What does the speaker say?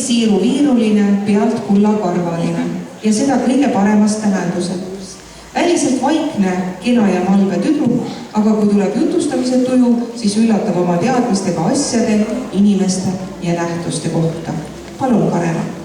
siiruviiruline, pealt kullakarvaline ja seda kõige paremas tähenduses. Väliselt vaikne, kena ja malve tüdruk, aga kui tuleb jutustamise tuju, siis üllatab oma teadmistega asjade, inimeste ja nähtuste kohta. Palun, Karena!